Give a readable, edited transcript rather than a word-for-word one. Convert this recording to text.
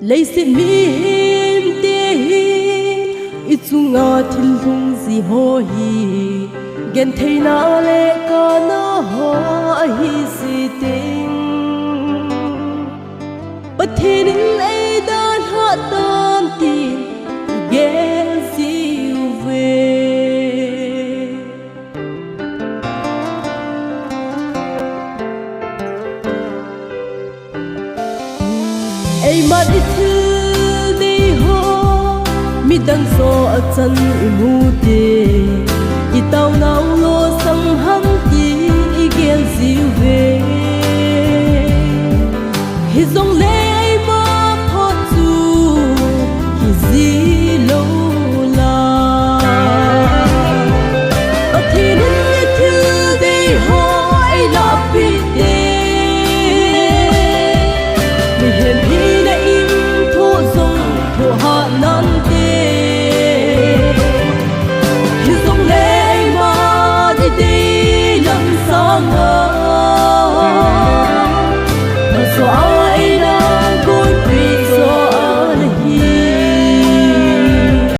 lấy xin mi him te hi ichunga thil lung zi ho hi gen theina le ka na ho hi si ting pathin le dan ha tam ti gen si ve ai mat ithu di ho mi dan so a chan mu te i tau nau lo sang hang ti i gen si ve hi zong le ai ma pho chu hi zi lo la a thin ithu di ho ai la pi te mi hen hi na im tho zong tho ha nan te hi zong le ai ma di te lam sang a so